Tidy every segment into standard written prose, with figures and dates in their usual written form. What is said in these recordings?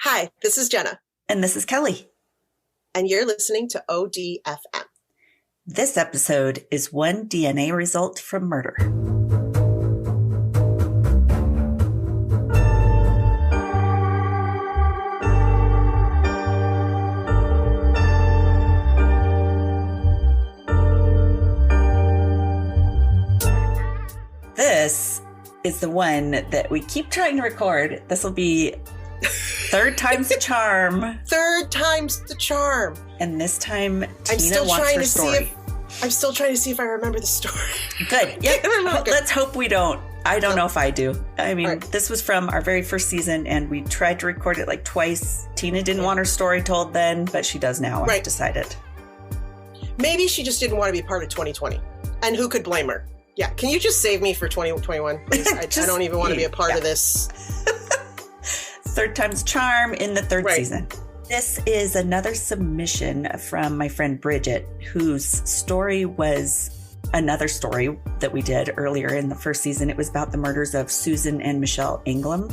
Hi, this is Jenna. And this is Kelly. And you're listening to ODFM. This episode is one DNA result from murder. This is the one that we keep trying to record. This will be third time's the charm. Third time's the charm. And this time, Tina wants her story. I'm still trying to see if I remember the story. Good. Yep. Let's hope we don't. I don't know if I do. I mean, right. This was from our very first season, and we tried to record it like twice. Tina didn't want her story told then, but she does now, I've decided. Maybe she just didn't want to be part of 2020. And who could blame her? Yeah. Can you just save me for 2021, please? I don't even want to be a part of this. Third time's charm in the third season. This is another submission from my friend Bridget, whose story was another story that we did earlier in the first season. It was about the murders of Susan and Michelle Ingram.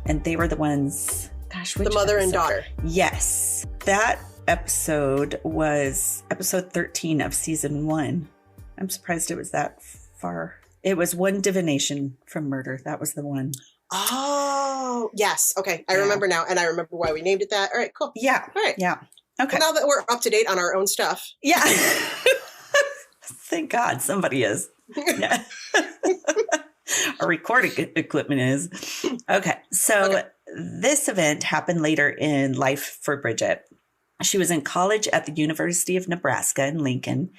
And they were the ones, the mother and daughter. Yes. That episode was episode 13 of season 1. I'm surprised it was that far. It was One Divination from Murder. That was the one. Oh, yes. Okay. I remember now. And I remember why we named it that. All right, cool. Yeah. All right. Yeah. Okay. Well, now that we're up to date on our own stuff. Yeah. Thank God somebody is. Yeah. Our recording equipment is. Okay. So this event happened later in life for Bridget. She was in college at the University of Nebraska in Lincoln.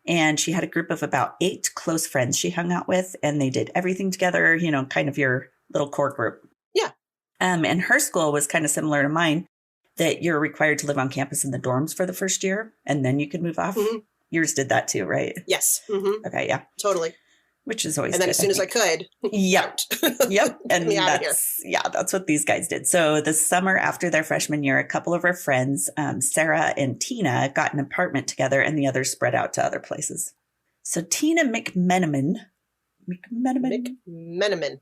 And she had a group of about 8 close friends she hung out with. And they did everything together, you know, kind of your little core group. Yeah. And her school was kind of similar to mine, that you're required to live on campus in the dorms for the first year, and then you could move off. Mm-hmm. Yours did that too, right? Yes. Mm-hmm. Okay, yeah. Totally. Which is always And then good, as soon as I could. Yep. Yep. And that's what these guys did. So the summer after their freshman year, a couple of our friends, Sarah and Tina, got an apartment together, and the others spread out to other places. So Tina McMenamin.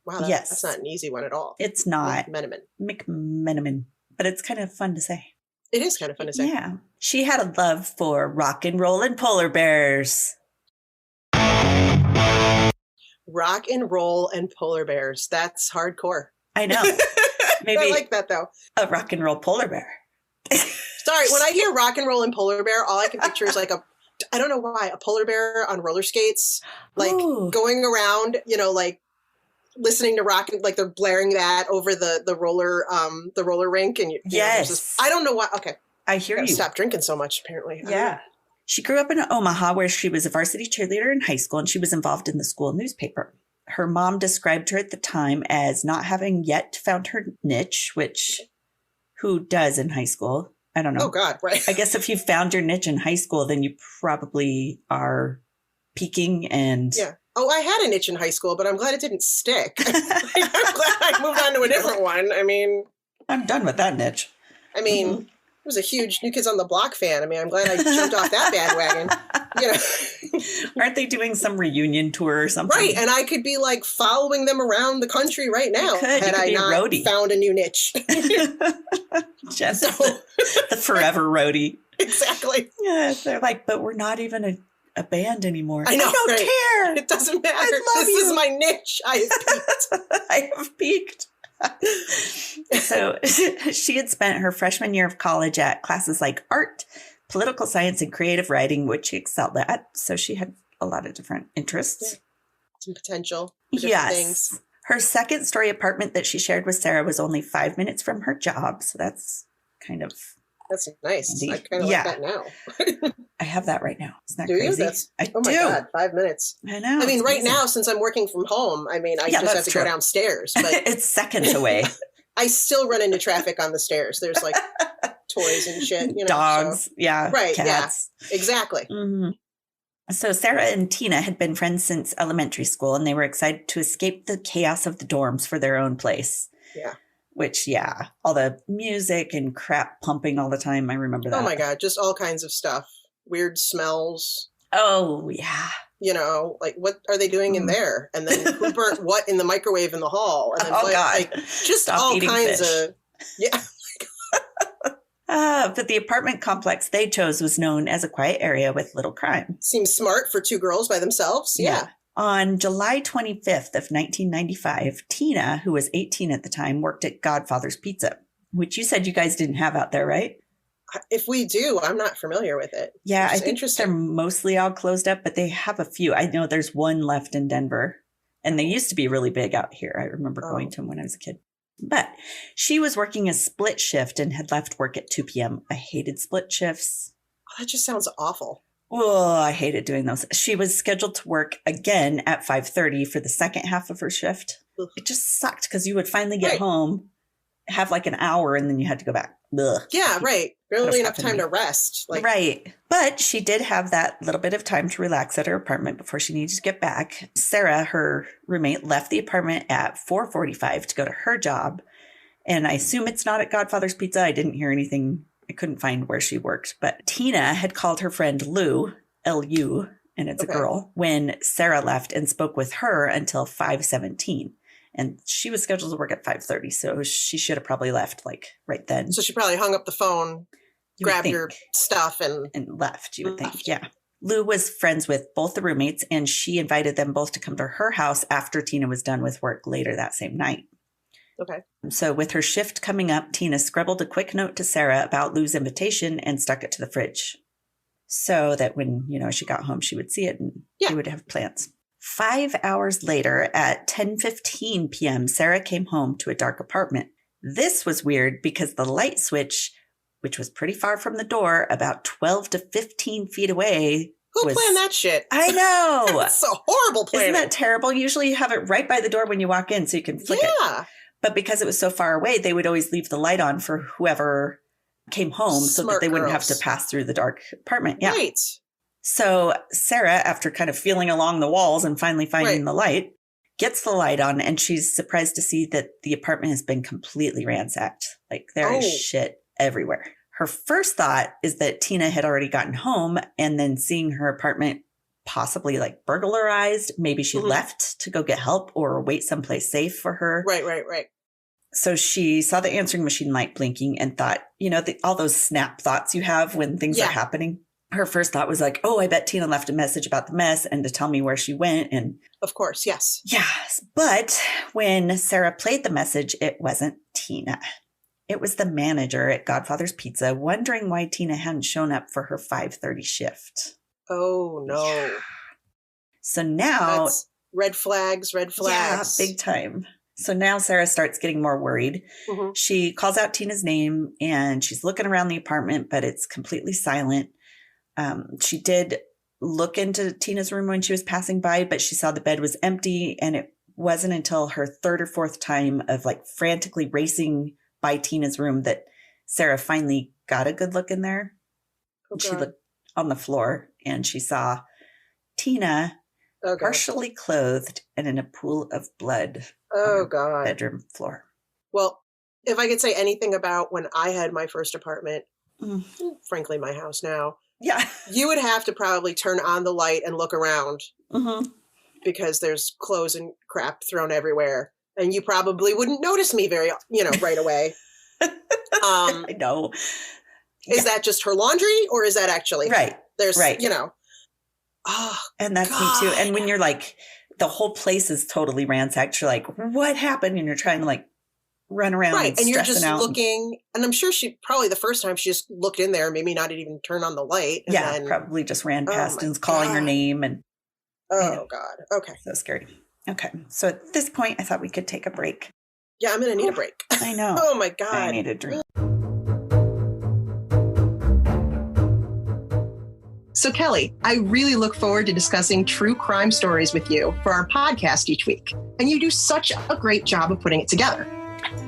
Wow, that's not an easy one at all. It's not. McMenamin. But it's kind of fun to say. It is kind of fun to say. Yeah. She had a love for rock and roll and polar bears. Rock and roll and polar bears. That's hardcore. I know. Maybe I like that, though. A rock and roll polar bear. Sorry, when I hear rock and roll and polar bear, all I can picture is like I don't know why, a polar bear on roller skates, like going around, you know, like listening to rock, like they're blaring that over the roller rink. And I don't know why. Okay. I hear you. Stop drinking so much, apparently. Yeah. She grew up in Omaha, where she was a varsity cheerleader in high school, and she was involved in the school newspaper. Her mom described her at the time as not having yet found her niche, which who does in high school? I don't know. Oh, God, right. I guess if you found your niche in high school, then you probably are peaking and... Yeah. Oh, I had a niche in high school, but I'm glad it didn't stick. I'm glad I moved on to a different one. I mean... I'm done with that niche. I mean, I was a huge New Kids on the Block fan. I mean, I'm glad I jumped off that bandwagon. You know. Aren't they doing some reunion tour or something? Right, and I could be like following them around the country right now had I not found a new niche. Just the forever roadie. Exactly. Yeah, they're like, but we're not even a band anymore. I know, I don't care. It doesn't matter. This is my niche. I have peaked. I have peaked. So she had spent her freshman year of college at classes like art, political science, and creative writing, which she excelled at. So she had a lot of different interests. Yeah. Some potential for different things. Her second story apartment that she shared with Sarah was only 5 minutes from her job. So that's kind of... That's nice. Handy. I kind of like that now. I have that right now. Isn't that do crazy? You? Oh my God, 5 minutes. I know. I mean, right now, since I'm working from home, I mean, I just have to go downstairs. But it's seconds away. I still run into traffic on the stairs. There's like toys and shit, you know. Dogs, so. yeah. Right, cats. Yeah, exactly. Mm-hmm. So Sarah and Tina had been friends since elementary school, and they were excited to escape the chaos of the dorms for their own place. Yeah. Which, all the music and crap pumping all the time. I remember that. Oh my God, just all kinds of stuff. Weird smells. Oh, yeah. You know, like, what are they doing in there? And then who burnt what in the microwave in the hall? And then God. Like, just all kinds of, But the apartment complex they chose was known as a quiet area with little crime. Seems smart for 2 girls by themselves. Yeah. On July 25th of 1995, Tina, who was 18 at the time, worked at Godfather's Pizza, which you said you guys didn't have out there, right? If we do, I'm not familiar with it. Yeah, I think they're mostly all closed up, but they have a few. I know there's one left in Denver, and they used to be really big out here. I remember going to them when I was a kid. But she was working a split shift and had left work at 2 p.m. I hated split shifts. That just sounds awful. Oh, I hated doing those. She was scheduled to work again at 5:30 for the second half of her shift. Ugh. It just sucked because you would finally get home, have like an hour, and then you had to go back. Ugh. Yeah, right. Barely enough time to rest. Right. But she did have that little bit of time to relax at her apartment before she needed to get back. Sarah, her roommate, left the apartment at 4:45 to go to her job. And I assume it's not at Godfather's Pizza. I didn't hear anything. I couldn't find where she worked. But Tina had called her friend Lou, L-U, and it's a girl, when Sarah left and spoke with her until 5:17. And she was scheduled to work at 5:30, so she should have probably left like right then. So she probably hung up the phone, grabbed your stuff, and left, you would think. Yeah. Lou was friends with both the roommates, and she invited them both to come to her house after Tina was done with work later that same night. Okay. So with her shift coming up, Tina scribbled a quick note to Sarah about Lou's invitation and stuck it to the fridge so that when, she got home, she would see it and she would have plans. 5 hours later at 10:15 p.m., Sarah came home to a dark apartment. This was weird because the light switch, which was pretty far from the door, about 12 to 15 feet away. Who planned that shit? I know. It's a horrible plan. Isn't that terrible? Usually you have it right by the door when you walk in so you can flick it. But because it was so far away, they would always leave the light on for whoever came home so that they wouldn't have to pass through the dark apartment. Yeah. Right. So Sarah, after kind of feeling along the walls and finally finding the light, gets the light on, and she's surprised to see that the apartment has been completely ransacked. Like there is shit everywhere. Her first thought is that Tina had already gotten home, and then seeing her apartment possibly like burglarized, maybe she left to go get help or wait someplace safe for her. Right. So she saw the answering machine light blinking and thought, all those snap thoughts you have when things are happening. Her first thought was like, oh, I bet Tina left a message about the mess and to tell me where she went. And of course, yes. Yes. But when Sarah played the message, it wasn't Tina. It was the manager at Godfather's Pizza wondering why Tina hadn't shown up for her 5:30 shift. Oh, no. Yeah. So now... That's red flags. Yeah, big time. So now Sarah starts getting more worried. Mm-hmm. She calls out Tina's name and she's looking around the apartment, but it's completely silent. She did look into Tina's room when she was passing by, but she saw the bed was empty, and it wasn't until her third or fourth time of like frantically racing by Tina's room that Sarah finally got a good look in there. She looked on the floor and she saw Tina partially clothed and in a pool of blood on her bedroom floor. Well, if I could say anything about when I had my first apartment, frankly, my house now, you would have to probably turn on the light and look around because there's clothes and crap thrown everywhere. And you probably wouldn't notice me right away. I know. Is that just her laundry or is that actually there's, Oh, and that's me too. And when you're like, the whole place is totally ransacked, you're like, what happened? And you're trying to like run around and you're just looking. And I'm sure she probably the first time she just looked in there, maybe not even turn on the light. And then, probably just ran past and was calling her name. And God. Okay. So scary. Okay. So at this point, I thought we could take a break. Yeah, I'm going to need a break. I know. Oh my God. I need a drink. So Kelly, I really look forward to discussing true crime stories with you for our podcast each week. And you do such a great job of putting it together.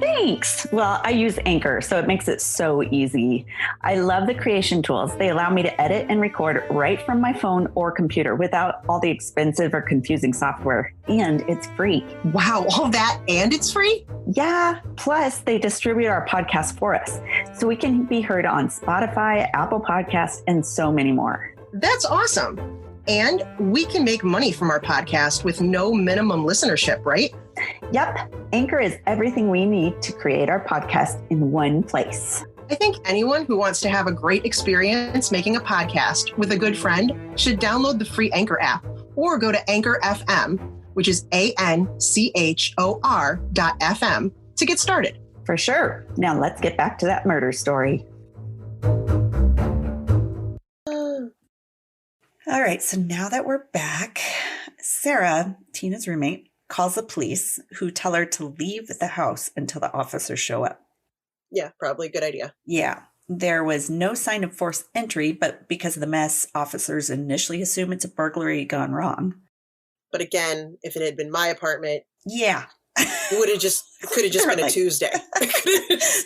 Thanks. Well, I use Anchor, so it makes it so easy. I love the creation tools. They allow me to edit and record right from my phone or computer without all the expensive or confusing software. And it's free. Wow, all that and it's free? Yeah. Plus, they distribute our podcast for us, so we can be heard on Spotify, Apple Podcasts, and so many more. That's awesome. And we can make money from our podcast with no minimum listenership, right? Yep. Anchor is everything we need to create our podcast in one place. I think anyone who wants to have a great experience making a podcast with a good friend should download the free Anchor app or go to Anchor FM, which is ANCHOR.FM, to get started. For sure. Now let's get back to that murder story. All right, so now that we're back, Sarah, Tina's roommate, calls the police, who tell her to leave the house until the officers show up. Yeah, probably a good idea. Yeah, there was no sign of forced entry, but because of the mess, officers initially assume it's a burglary gone wrong. But again, if it had been my apartment, yeah, it could have just been a Tuesday.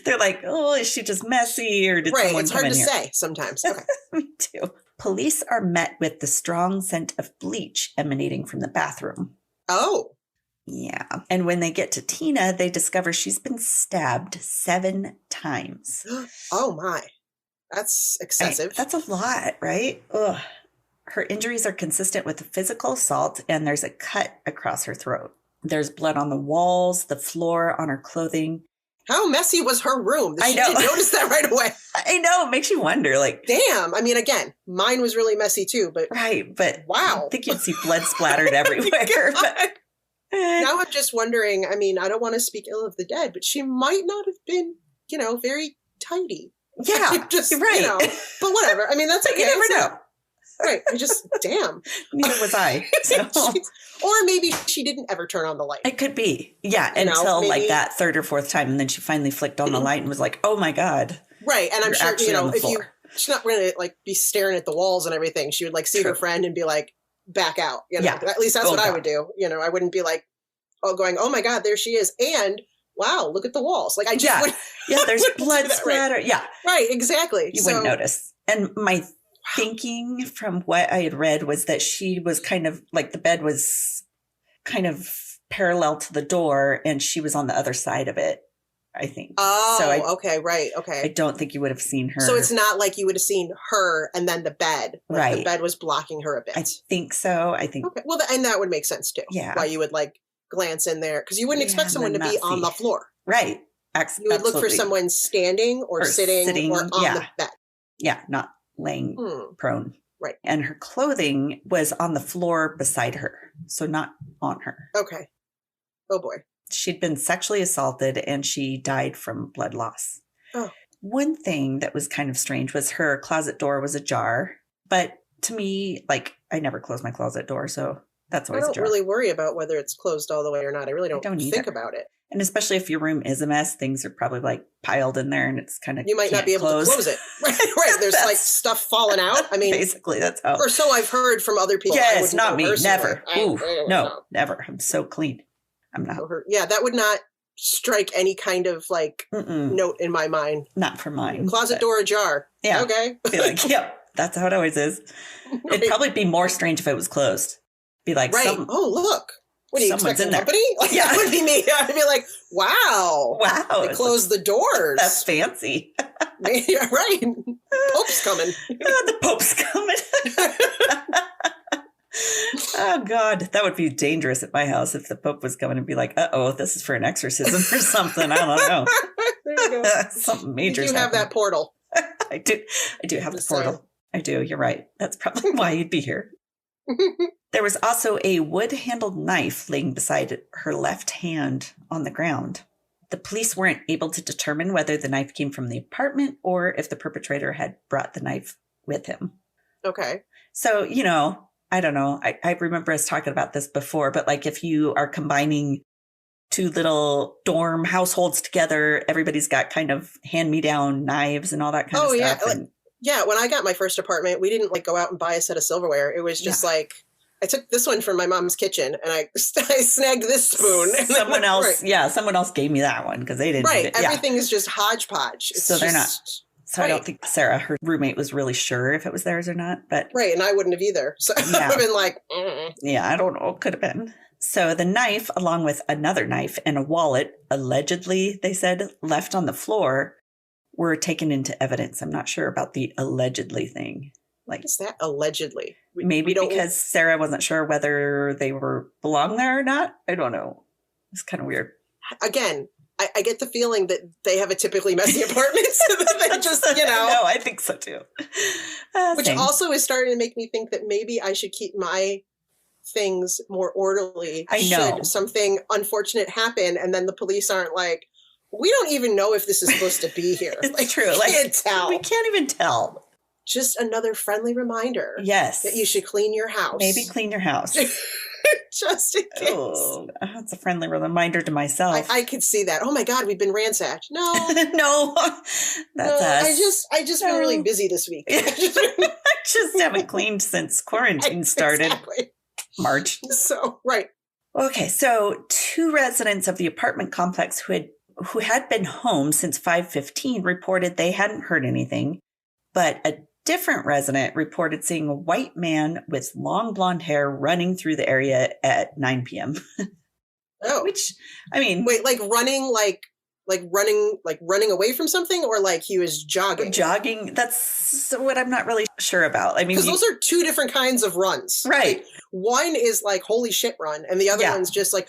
They're like, oh, is she just messy, or did someone it's come hard in to here? say sometimes. Okay. Me too. Police are met with the strong scent of bleach emanating from the bathroom. Oh. Yeah. And when they get to Tina, they discover she's been stabbed 7 times. Oh my. That's excessive. That's a lot, right? Ugh. Her injuries are consistent with a physical assault, and there's a cut across her throat. There's blood on the walls, the floor, on her clothing. How messy was her room? I know. She didn't notice that right away. I know. It makes you wonder, like... Damn. I mean, again, mine was really messy too, but... Right, but... Wow. I think you'd see blood splattered everywhere. But, now I'm just wondering, I mean, I don't want to speak ill of the dead, but she might not have been, very tidy. Yeah, just, right. But whatever. I mean, that's okay. You never know. Right. I just, damn. Neither was I. So. Or maybe she didn't ever turn on the light. It could be. Yeah. Until like that 3rd or 4th time. And then she finally flicked on the light and was like, oh my God. Right. And I'm sure, she's not going to like be staring at the walls and everything. She would like see her friend and be like, back out. Yeah. At least that's what I would do. I wouldn't be like, going, oh my God, there she is. And wow, look at the walls. Like I just would, there's blood splatter. Right. Yeah. Right. Exactly. You wouldn't notice. And my thinking from what I had read was that she was kind of like the bed was kind of parallel to the door and she was on the other side of it, I think. Oh, okay. Right. Okay. I don't think you would have seen her. So it's not like you would have seen her and then the bed. Like right. The bed was blocking her a bit. I think so. Okay. Well, and that would make sense too. Yeah. Why you would like glance in there because you wouldn't expect someone to be on the floor. Right. You would look for someone standing or sitting or on the bed. Yeah. Not laying prone. Right. And her clothing was on the floor beside her. So not on her. Okay. Oh boy. She'd been sexually assaulted and she died from blood loss. Oh. One thing that was kind of strange was her closet door was ajar. But to me, like, I never close my closet door. So that's always ajar. I don't really worry about whether it's closed all the way or not. I really don't think about it. And especially if your room is a mess, things are probably like piled in there and it's kind of, you might not be able to close it. Right. There's like stuff falling out. I mean, basically that's how. Or so I've heard from other people. Yes, not me. Never. No, never. I'm so clean. I'm not. Yeah. That would not strike any kind of like note in my mind. Not for mine. Closet door ajar. Yeah. Okay. Be like, yep, that's how it always is. Right. It'd probably be more strange if it was closed. Be like, oh, look. What do you expect, in there. company? Like, yeah. That would be me. I'd be like, wow. Wow. They closed the doors. That's fancy. Yeah, right. Pope's coming. The Pope's coming. Oh, God. That would be dangerous at my house if the Pope was coming and be like, uh-oh, this is for an exorcism or something. I don't know. There you go. Something major. You have that portal. I do have the portal. I do. You're right. That's probably why you'd be here. There was also a wood-handled knife laying beside her left hand on the ground. The police weren't able to determine whether the knife came from the apartment or if the perpetrator had brought the knife with him. Okay. So, I don't know. I remember us talking about this before, but like if you are combining 2 little dorm households together, everybody's got kind of hand-me-down knives and all that kind of stuff. Yeah. Yeah, when I got my first apartment, we didn't like go out and buy a set of silverware. It was just like, I took this one from my mom's kitchen and I snagged this spoon. Someone else gave me that one because they didn't. Right. Everything is just hodgepodge. They're not. So I don't think Sarah, her roommate, was really sure if it was theirs or not. But right. And I wouldn't have either. So I would have been like, Yeah, I don't know. Could have been. So the knife, along with another knife and a wallet, allegedly, they said, left on the floor, were taken into evidence. I'm not sure about the allegedly thing. Like, what is that allegedly? Maybe because Sarah wasn't sure whether they belong there or not. I don't know. It's kind of weird. Again, I get the feeling that they have a typically messy apartment. So that they just, No, I think so too. Which also is starting to make me think that maybe I should keep my things more orderly. I know. Should something unfortunate happen, and then the police aren't like, we don't even know if this is supposed to be here. It's true. We can't tell. We can't even tell. Just another friendly reminder. Yes. That you should clean your house. Maybe clean your house. Just in case. Oh, that's a friendly reminder to myself. I could see that. Oh my God, we've been ransacked. No. No. That's us. I just been really busy this week. I just haven't cleaned since quarantine started. Exactly. March. So, right. Okay, so 2 residents of the apartment complex who had been home since 5:15 reported they hadn't heard anything, but a different resident reported seeing a white man with long blonde hair running through the area at 9 p.m. Oh. Which, I mean... Wait, running away from something, or like he was jogging? Jogging, that's what I'm not really sure about. I mean... Because those are 2 different kinds of runs. Right. Like, one is like, holy shit run, and the other one's just like...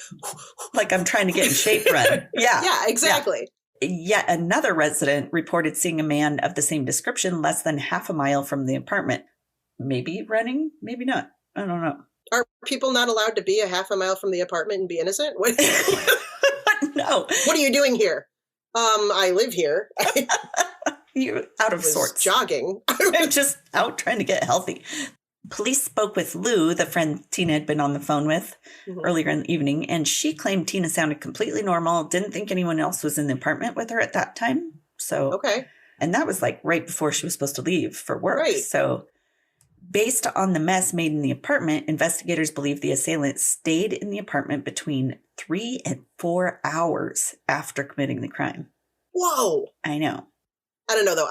Like I'm trying to get in shape run. Yeah. Yeah, exactly. Yeah. Yet another resident reported seeing a man of the same description less than half a mile from the apartment. Maybe running, maybe not. I don't know. Are people not allowed to be a half a mile from the apartment and be innocent? What? No. What are you doing here? I live here. You're out of sorts. Jogging. I'm just out trying to get healthy. Police spoke with Lou, the friend Tina had been on the phone with earlier in the evening, and she claimed Tina sounded completely normal, didn't think anyone else was in the apartment with her at that time. So, okay. And that was like right before she was supposed to leave for work. Right. So based on the mess made in the apartment, investigators believe the assailant stayed in the apartment between 3 and 4 hours after committing the crime. Whoa. I know. I don't know, though.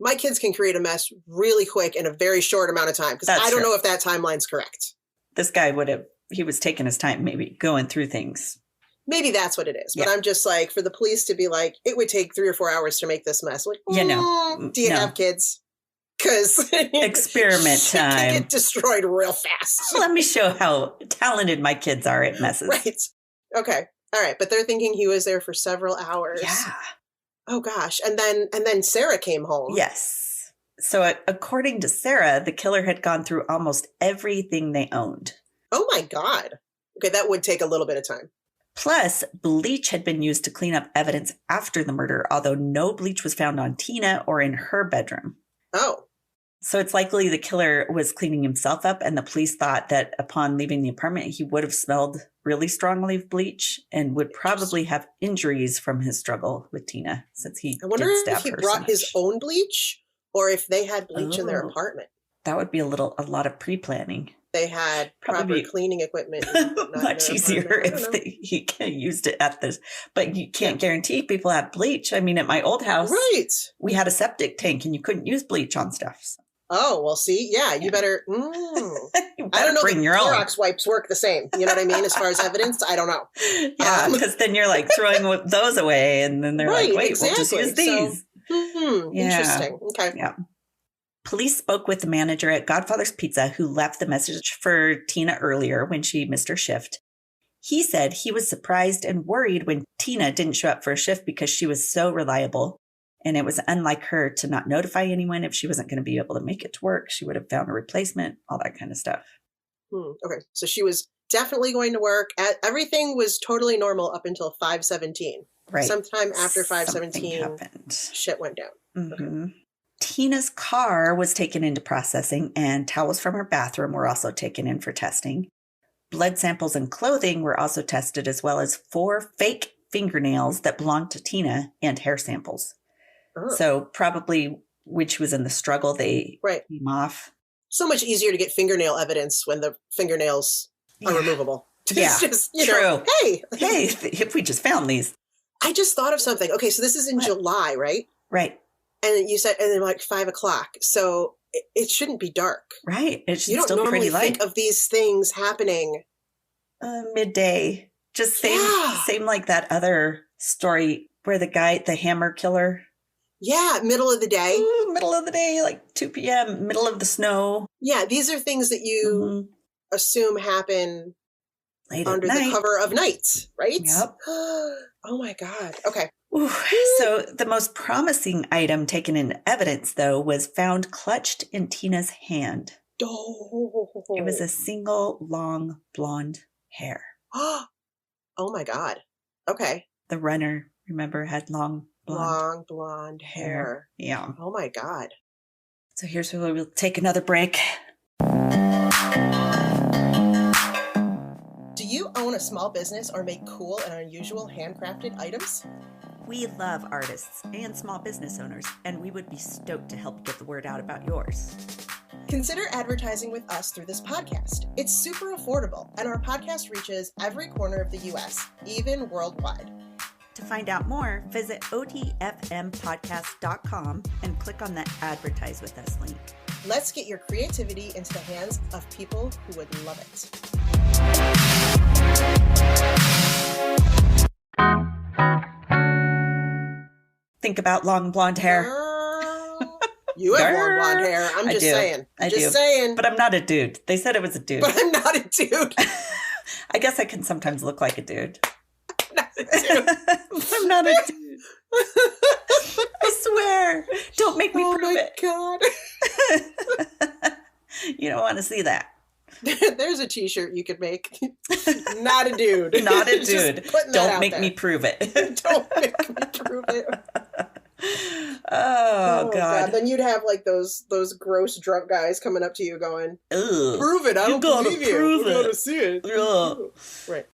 My kids can create a mess really quick in a very short amount of time, because I don't know if that timeline's correct. This guy he was taking his time, maybe going through things. Maybe that's what it is. But I'm just like, for the police to be like, it would take 3 or 4 hours to make this mess. Like, do you have kids? Because experiment time. You get destroyed real fast. Let me show how talented my kids are at messes. Right. Okay. All right. But they're thinking he was there for several hours. Yeah. Oh gosh. And then Sarah came home. Yes. So according to Sarah, the killer had gone through almost everything they owned. Oh my God. Okay, that would take a little bit of time. Plus, bleach had been used to clean up evidence after the murder, although no bleach was found on Tina or in her bedroom. Oh. So it's likely the killer was cleaning himself up, and the police thought that upon leaving the apartment, he would have smelled really strongly of bleach and would probably have injuries from his struggle with Tina, since he I wonder did stab if he her brought so much. his own bleach, or if they had bleach in their apartment. That would be a lot of pre-planning. They had Probably proper cleaning equipment. Much easier if he used it at this. But you can't guarantee people have bleach. I mean, at my old house, we had a septic tank and you couldn't use bleach on stuff. So. Oh, well, see, you better. You better I don't know. Bring your Clorox own. wipes work the same. You know what I mean? As far as evidence, I don't know. Yeah, because then you're like throwing those away, and then they're like, "Wait, we'll just use these." So, interesting. Okay. Yeah. Police spoke with the manager at Godfather's Pizza, who left the message for Tina earlier when she missed her shift. He said he was surprised and worried when Tina didn't show up for a shift because she was so reliable. And it was unlike her to not notify anyone if she wasn't going to be able to make it to work. She would have found a replacement, all that kind of stuff. Okay. So she was definitely going to work. Everything was totally normal up until 5:17. Right. Sometime after 5:17, shit went down. Mm-hmm. Okay. Tina's car was taken into processing, and towels from her bathroom were also taken in for testing. Blood samples and clothing were also tested, as well as 4 fake fingernails that belonged to Tina and hair samples. Oh. So probably when she was in the struggle, they came off. So much easier to get fingernail evidence when the fingernails are removable. Yeah, just, true. Hey, if we just found these. I just thought of something. Okay, so this is in July, right? Right. And you said, and then like 5 o'clock. So it shouldn't be dark. Right. It should you don't still be normally pretty light. think of these things happening. Midday. Just same like that other story where the hammer killer. Yeah, middle of the day. Middle of the day, like 2 p.m., middle of the snow. Yeah, these are things that you assume happen Under the cover of night, right? Yep. Oh my God. Okay. Ooh. So the most promising item taken in evidence, though, was found clutched in Tina's hand. Oh. It was a single long blonde hair. Oh my God. Okay. The runner, remember, had long blonde hair. Yeah. Oh my God. So here's where we'll take another break. Do you own a small business or make cool and unusual handcrafted items? We love artists and small business owners, and we would be stoked to help get the word out about yours. Consider advertising with us through this podcast. It's super affordable, and our podcast reaches every corner of the U.S., even worldwide. To find out more, visit otfmpodcast.com and click on the Advertise with Us link. Let's get your creativity into the hands of people who would love it. Think about long blonde hair. Girl, you have long blonde hair. I'm just saying. I do. But I'm not a dude. They said it was a dude. But I'm not a dude. I guess I can sometimes look like a dude. I'm not a dude. I'm not a dude. I swear. Don't make me prove it. Oh my God. You don't want to see that. There's a t-shirt you could make. Not a dude. Not a dude. Don't make me prove it. Don't make me prove it. Oh God. Then you'd have like those gross drunk guys coming up to you going, ugh, prove it. I don't believe you. Prove You it. gotta see it. Ugh. Right.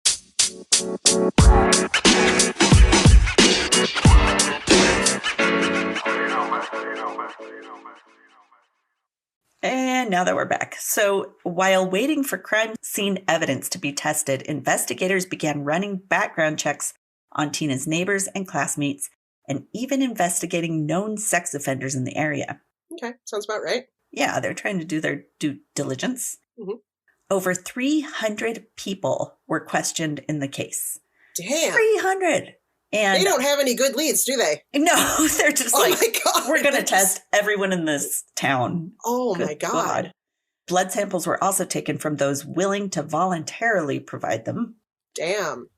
And now that we're back. So while waiting for crime scene evidence to be tested, investigators began running background checks on Tina's neighbors and classmates, and even investigating known sex offenders in the area. Okay, sounds about right. Yeah, they're trying to do their due diligence. Mm-hmm. Over 300 people were questioned in the case. Damn. 300! And they don't have any good leads, do they? No, they're just my God. We're going to test everyone in this town. Oh my God. Blood samples were also taken from those willing to voluntarily provide them. Damn.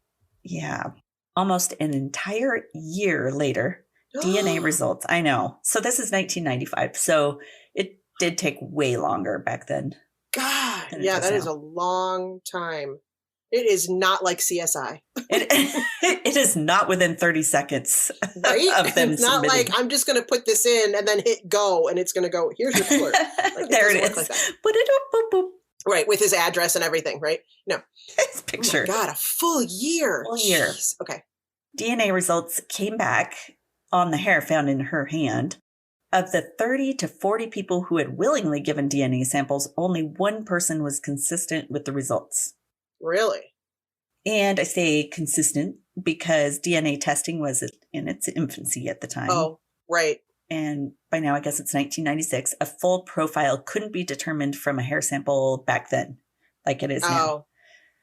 Yeah. Almost an entire year later, DNA results. I know. So this is 1995. So it did take way longer back then. God. Yeah, that is a long time. It is not like CSI. It is not within 30 seconds right? of them It's not submitting. like I'm just going to put this in and then hit go and it's going to go, here's your clerk. Like, there it is. Like Boop, boop. Right, with his address and everything, right? No. His picture. Oh my God, a full year. Full year. Jeez. Okay. DNA results came back on the hair found in her hand. Of the 30 to 40 people who had willingly given DNA samples, only one person was consistent with the results. Really? And I say consistent because DNA testing was in its infancy at the time. Oh, right. And by now, I guess it's 1996. A full profile couldn't be determined from a hair sample back then, like it is now. Oh,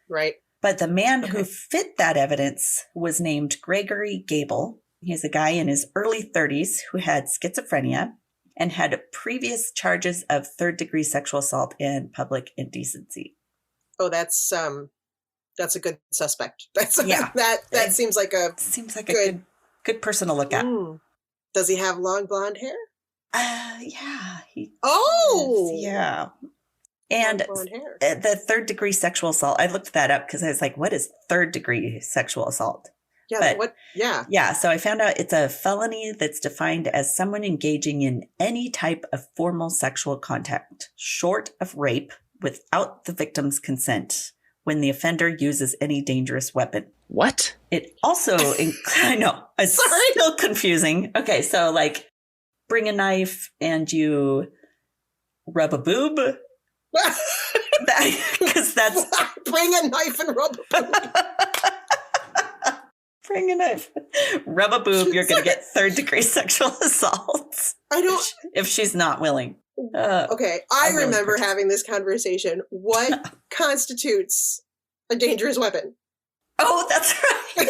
right. But the man who fit that evidence was named Gregory Gable. He's a guy in his early 30s who had schizophrenia and had previous charges of third-degree sexual assault and public indecency. Oh, that's a good suspect. That's Yeah. that seems like a good person to look at. Does he have long blonde hair? Yeah. Yeah. And the third-degree sexual assault, I looked that up because I was like, what is third-degree sexual assault? Yeah, Yeah, so I found out it's a felony that's defined as someone engaging in any type of formal sexual contact, short of rape, without the victim's consent, when the offender uses any dangerous weapon. What? It also, I know, it's still confusing. Okay, so like bring a knife and you rub a boob. Because that's... Bring a knife and rub a boob. Bring a knife. Rub a boob, you're going to get third-degree sexual assault. I don't... If she's not willing. Okay, I remember having this conversation. What constitutes a dangerous weapon? Oh, that's right.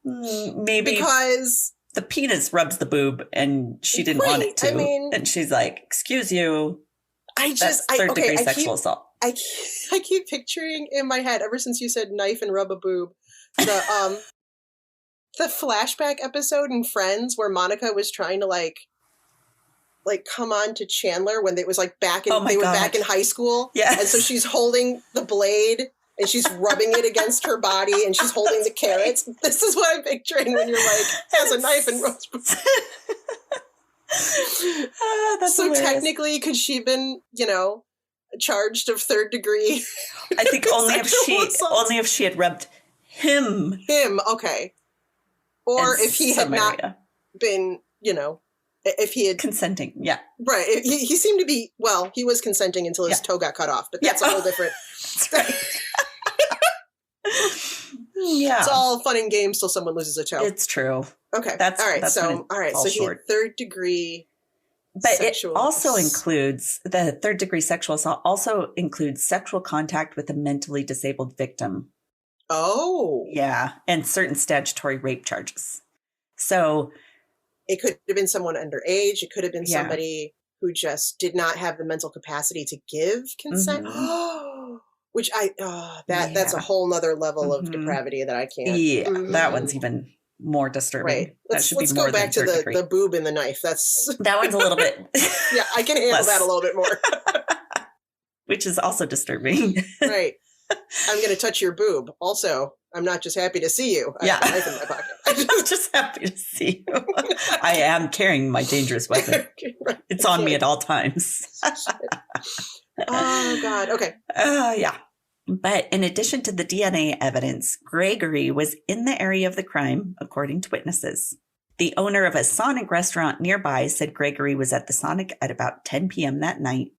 Maybe because the penis rubs the boob and she didn't want it to. I mean, and she's like, excuse you. That's third-degree sexual assault. I keep picturing in my head, ever since you said knife and rub a boob, the flashback episode in Friends where Monica was trying to like come on to Chandler when it was like back in they were back in high school. Yes. And so she's holding the blade and she's rubbing it against her body and she's holding the carrots. This is what I'm picturing when you're like, has a knife and rubs. That's so hilarious. Technically, could she have been, charged of third degree? I think only if she had rubbed him. Okay. Or if he had not been, if he had consenting. Yeah. Right. He seemed to be, he was consenting until his toe got cut off, but that's a whole different. That's right. Yeah. It's all fun and games till someone loses a toe. It's true. Okay. All right. So he had third degree. But it also includes the third degree sexual assault also includes sexual contact with a mentally disabled victim. Oh. Yeah. And certain statutory rape charges. So it could have been someone underage. It could have been somebody who just did not have the mental capacity to give consent. Mm-hmm. Which that's a whole nother level of depravity that I can't. Yeah. That one's even more disturbing. Right. Let's go back to the boob and the knife. That one's a little bit. Yeah, I can handle that a little bit more. Which is also disturbing. Right. I'm going to touch your boob. Also, I'm not just happy to see you. I have a knife in my pocket. I'm just happy to see you. I am carrying my dangerous weapon. Right. It's on me at all times. Oh, God. Okay. Yeah. But in addition to the DNA evidence, Gregory was in the area of the crime, according to witnesses. The owner of a Sonic restaurant nearby said Gregory was at the Sonic at about 10 p.m. that night.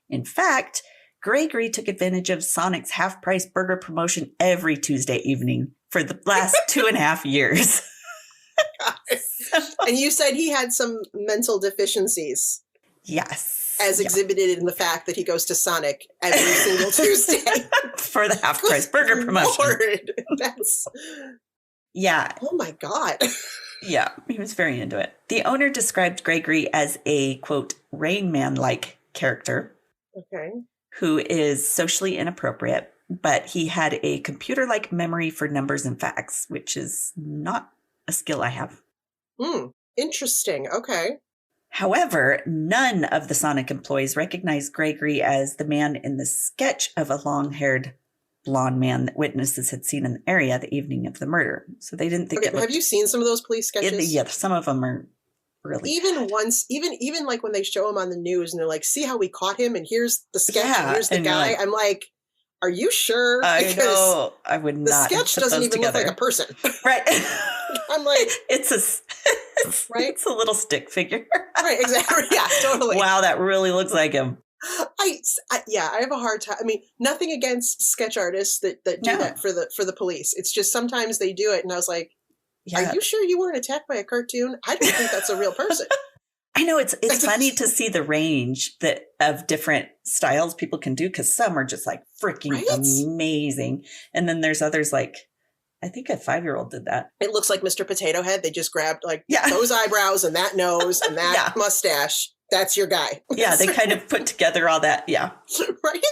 In fact, Gregory took advantage of Sonic's half-price burger promotion every Tuesday evening for the last 2.5 years. And you said he had some mental deficiencies. Yes. As exhibited in the fact that he goes to Sonic every single Tuesday. For the half-price burger promotion. Lord, yeah. Oh, my God. Yeah, he was very into it. The owner described Gregory as a, quote, Rain Man-like character. Okay. Who is socially inappropriate, but he had a computer-like memory for numbers and facts, which is not a skill I have. Interesting. Okay. However, none of the Sonic employees recognized Gregory as the man in the sketch of a long-haired blonde man that witnesses had seen in the area the evening of the murder. So they didn't think have you seen some of those police sketches? Yeah, some of them are really even like when they show him on the news and they're like, see how we caught him and here's the sketch and here's the guy. Like, I'm like, are you sure? I know. I would not. The sketch doesn't even look like a person. Right. I'm like, it's a little stick figure. Right, exactly. Yeah, totally. Wow, that really looks like him. I have a hard time. I mean, nothing against sketch artists that do that for the police. It's just sometimes they do it and I was like, are you sure you weren't attacked by a cartoon? I don't think that's a real person. I know it's funny to see the range of different styles people can do because some are just like freaking amazing. And then there's others like, I think a 5-year-old did that. It looks like Mr. Potato Head. They just grabbed those eyebrows and that nose and that mustache. That's your guy. Yeah, they kind of put together all that. Yeah. Right?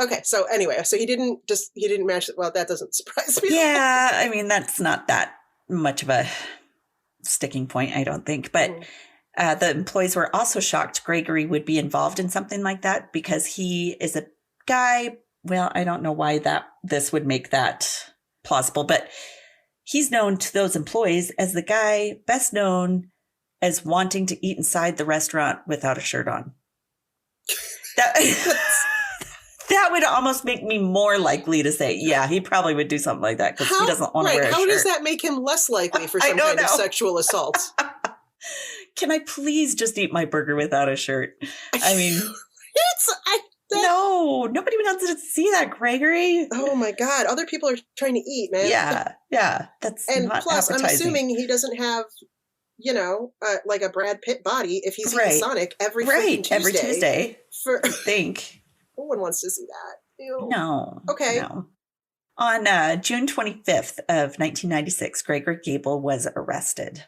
Okay, so anyway, he didn't match it. Well, that doesn't surprise me. Yeah, I mean, that's not that much of a sticking point, I don't think. But the employees were also shocked Gregory would be involved in something like that because he is a guy. Well, I don't know why this would make that plausible, but he's known to those employees as the guy best known as wanting to eat inside the restaurant without a shirt on. That would almost make me more likely to say, yeah, he probably would do something like that because he doesn't want to wear a shirt. How does that make him less likely for some kind of sexual assault? Can I please just eat my burger without a shirt? I mean, no, nobody wants to see that, Gregory. Oh my God. Other people are trying to eat, man. Yeah. That's and not plus, appetizing. I'm assuming he doesn't have, like a Brad Pitt body if he's eating Sonic every Tuesday. Every Tuesday. I think. No one wants to see that. Ew. No. Okay. No. On June 25th of 1996, Gregory Gable was arrested.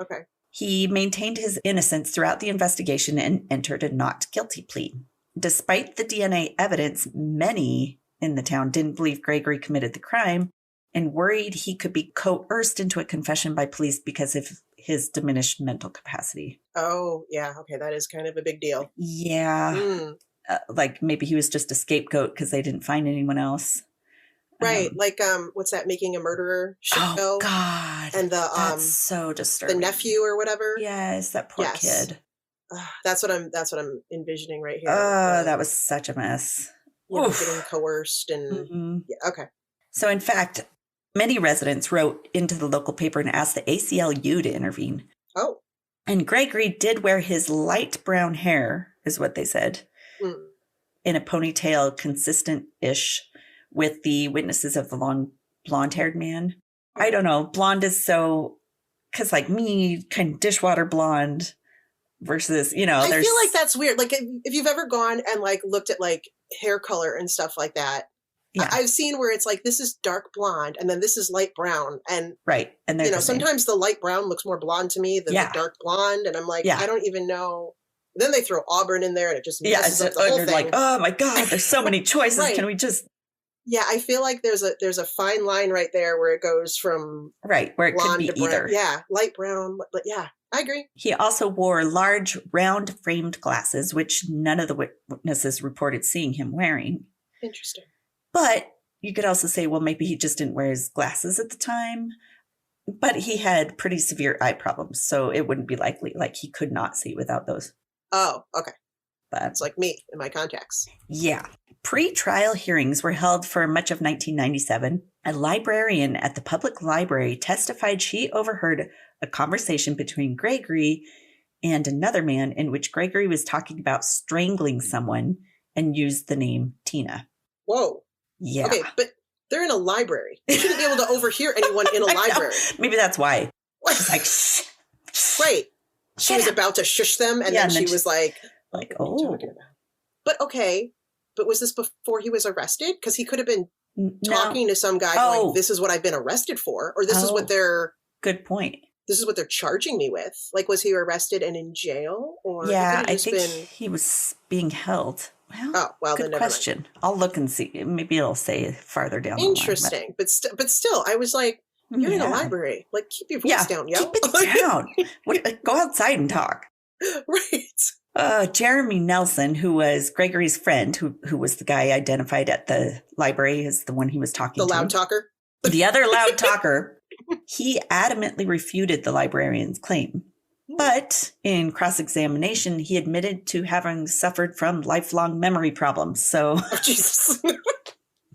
Okay. He maintained his innocence throughout the investigation and entered a not guilty plea. Despite the DNA evidence, many in the town didn't believe Gregory committed the crime and worried he could be coerced into a confession by police because of his diminished mental capacity. Oh, yeah. Okay, that is kind of a big deal. Yeah. Like maybe he was just a scapegoat because they didn't find anyone else. Right. What's that, Making a Murderer show? Oh, God. And that's so disturbing. The nephew or whatever. Yes, that poor kid. That's what I'm envisioning right here. Oh, that was such a mess. Getting coerced and yeah, okay. So in fact, many residents wrote into the local paper and asked the ACLU to intervene. Oh. And Gregory did wear his light brown hair, is what they said, in a ponytail consistent-ish with the witnesses of the long blonde-haired man. I don't know. Blonde is so, because like me, kind of dishwater blonde versus, I feel like that's weird. Like if you've ever gone and like looked at like hair color and stuff like that, yeah. I've seen where it's like, this is dark blonde and then this is light brown. And right. And sometimes the light brown looks more blonde to me than the dark blonde. And I'm like, I don't even know. Then they throw auburn in there and it just messes up the whole thing. Like, oh my God, there's so many choices. Right. Can we just... Yeah, I feel like there's a fine line right there where it goes from where it could be either. Yeah, light brown, but yeah, I agree. He also wore large, round framed glasses, which none of the witnesses reported seeing him wearing. Interesting. But you could also say, well, maybe he just didn't wear his glasses at the time. But he had pretty severe eye problems, so it wouldn't be likely. Like he could not see without those. Oh, okay. But it's like me and my contacts. Yeah. Pre-trial hearings were held for much of 1997. A librarian at the public library testified she overheard a conversation between Gregory and another man in which Gregory was talking about strangling someone and used the name Tina. Whoa. Yeah. Okay, but they're in a library. You shouldn't be able to overhear anyone in a library. Maybe that's why. It's like, shh. Right. She was about to shush them, and then she was like, oh. But okay. But was this before he was arrested? Because he could have been talking to some guy going, this is what I've been arrested for. Or this is what they're... Good point. This is what they're charging me with. Like, was he arrested and in jail? Or yeah, I think he was being held. Well, good question. Mind. I'll look and see. Maybe it'll say farther down the line. Interesting. But still, I was like, you're in a library. Like, keep your voice down, yo. Keep it down. Go outside and talk. Right. Jeremy Nelson, who was Gregory's friend, who was the guy identified at the library as the one he was talking to. The loud talker? The other loud talker. He adamantly refuted the librarian's claim. But in cross-examination, he admitted to having suffered from lifelong memory problems. So Jesus.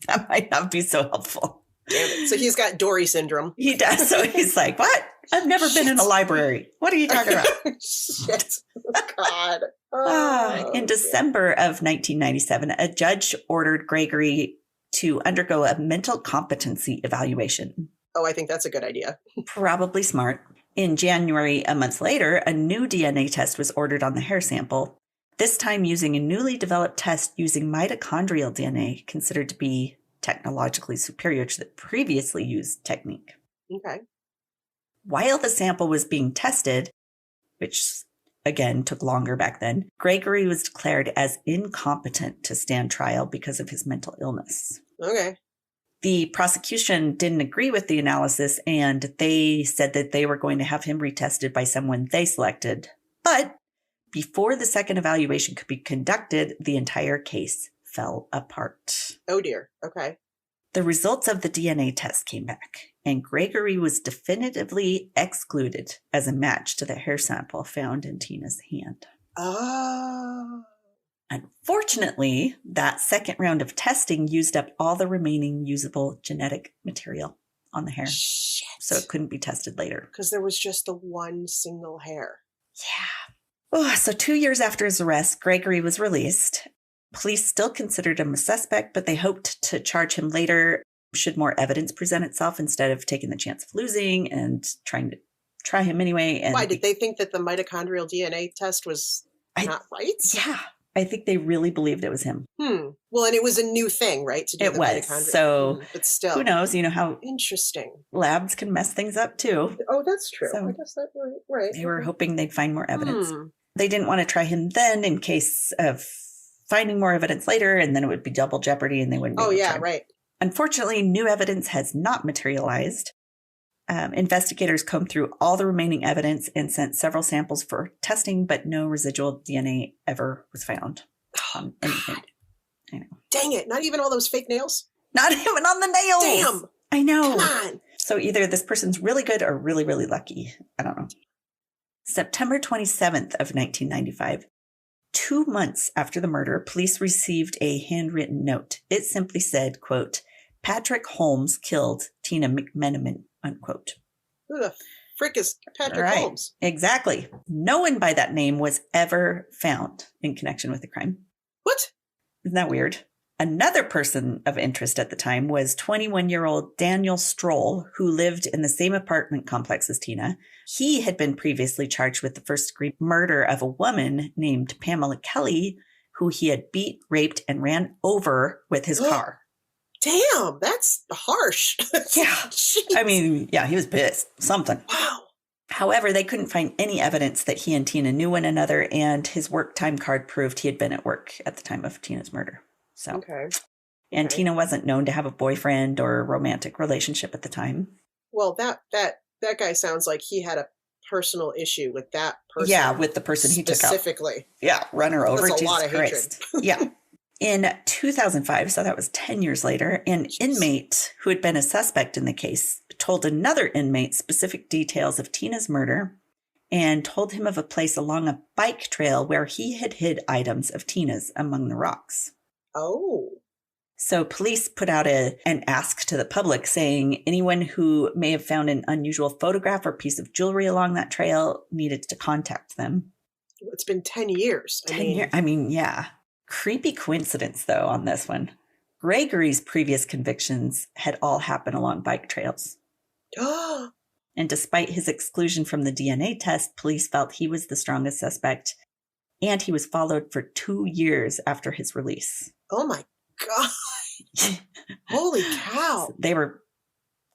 That might not be so helpful. Damn it. So he's got Dory syndrome. He does. So he's like, what? I've never been in a library. What are you talking about? Shit. Oh, God. In December of 1997, a judge ordered Gregory to undergo a mental competency evaluation. Oh, I think that's a good idea. Probably smart. In January, a month later, a new DNA test was ordered on the hair sample, this time using a newly developed test using mitochondrial DNA, considered to be technologically superior to the previously used technique. Okay. While the sample was being tested, which again took longer back then, Gregory was declared as incompetent to stand trial because of his mental illness. Okay. The prosecution didn't agree with the analysis, and they said that they were going to have him retested by someone they selected. But before the second evaluation could be conducted, the entire case fell apart. Oh, dear. Okay. The results of the DNA test came back, and Gregory was definitively excluded as a match to the hair sample found in Tina's hand. Oh. Unfortunately, that second round of testing used up all the remaining usable genetic material on the hair. Shit. So it couldn't be tested later. Because there was just the one single hair. Yeah. Oh, so 2 years after his arrest, Gregory was released. Police still considered him a suspect, but they hoped to charge him later should more evidence present itself instead of taking the chance of losing and trying to try him anyway. And why? Did they think that the mitochondrial DNA test was not right? Yeah. I think they really believed it was him. Well, and it was a new thing, right? To do it the was. mitochondria. So but still, who knows? You know how interesting labs can mess things up too. Oh, that's true. So I guess that's right. They were hoping they'd find more evidence. They didn't want to try him then in case of finding more evidence later, and then it would be double jeopardy and they wouldn't be able to try. Right. Unfortunately, new evidence has not materialized. Investigators combed through all the remaining evidence and sent several samples for testing, but no residual DNA ever was found on anything. I know. Dang it. Not even all those fake nails? Not even on the nails. Damn. I know. Come on. So either this person's really good or really, really lucky. I don't know. September 27th of 1995, 2 months after the murder, police received a handwritten note. It simply said, quote, Patrick Holmes killed Tina McMenamin, unquote. Who the frick is Patrick Holmes? Exactly. No one by that name was ever found in connection with the crime. What? Isn't that weird? Another person of interest at the time was 21-year-old Daniel Stroll, who lived in the same apartment complex as Tina. He had been previously charged with the first-degree murder of a woman named Pamela Kelly, who he had beat, raped, and ran over with his car. Damn, that's harsh. Yeah. Jeez. I mean, yeah, he was pissed. Something. Wow. However, they couldn't find any evidence that he and Tina knew one another, and his work time card proved he had been at work at the time of Tina's murder. So, okay. And Tina wasn't known to have a boyfriend or a romantic relationship at the time. Well, that guy sounds like he had a personal issue with that person. Yeah, with the person he took out. Specifically. Yeah, run her over. That's a Jesus lot of Christ. hatred. Yeah. In 2005, so that was 10 years later, an inmate who had been a suspect in the case told another inmate specific details of Tina's murder and told him of a place along a bike trail where he had hid items of Tina's among the rocks. Oh. So police put out an ask to the public saying anyone who may have found an unusual photograph or piece of jewelry along that trail needed to contact them. It's been 10 years. 10 years. I mean, yeah. Creepy coincidence, though, on this one. Gregory's previous convictions had all happened along bike trails. And despite his exclusion from the DNA test, police felt he was the strongest suspect, and he was followed for 2 years after his release. Oh, my God. Holy cow. They were